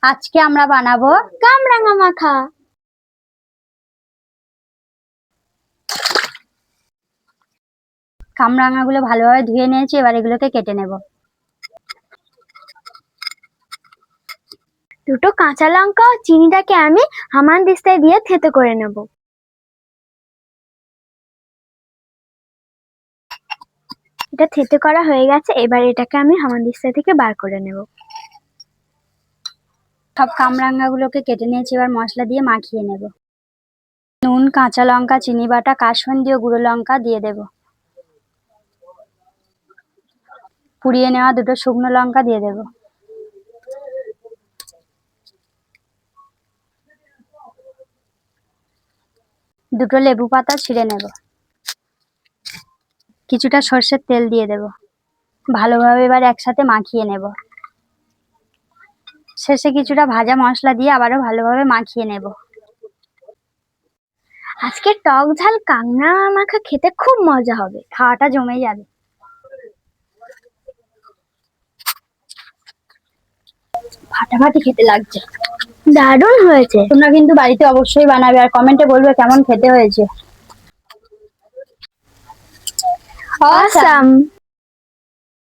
আজকে আমরা বানাবো কামরাঙা মাখা। কামরাঙাগুলো ভালোভাবে ধুয়ে নিয়েছি, এবার এগুলোকে কেটে নেব। দুটো কাঁচা লঙ্কা ও চিনিটাকে আমি হামানদিস্তায় দিয়ে থেতো করে নেব। এটা থেতো করা হয়ে গেছে, এবার এটাকে আমি হামানদিস্তা থেকে বার করে নেব। সব কামরাঙাগুলোকে কেটে নিয়েছি, এবার মশলা দিয়ে মাখিয়ে নেব। নুন, কাঁচা লঙ্কা, চিনি বাটা, কাসুন্দি ও গুঁড়ো লঙ্কা দিয়ে দেব। পুড়িয়ে নেওয়া দুটো শুকনো লঙ্কা দিয়ে দেব। দুটো লেবু পাতা ছিঁড়ে নেব। কিছুটা সর্ষের তেল দিয়ে দেব। ভালোভাবে এবার একসাথে মাখিয়ে নেব। শেষে কিছুটা ভাজা মশলা দিয়ে আবারও ভালোভাবে মাখিয়ে নেব। আজকে টক ঝাল কামরাঙা মাখা খেতে খুব মজা হবে। খাওয়াটা জমে যাবে। ফাটাফাটি খেতে লাগছে, দারুণ হয়েছে। তোমরা কিন্তু বাড়িতে অবশ্যই বানাবে আর কমেন্টে বলবে কেমন খেতে হয়েছে। অসাম।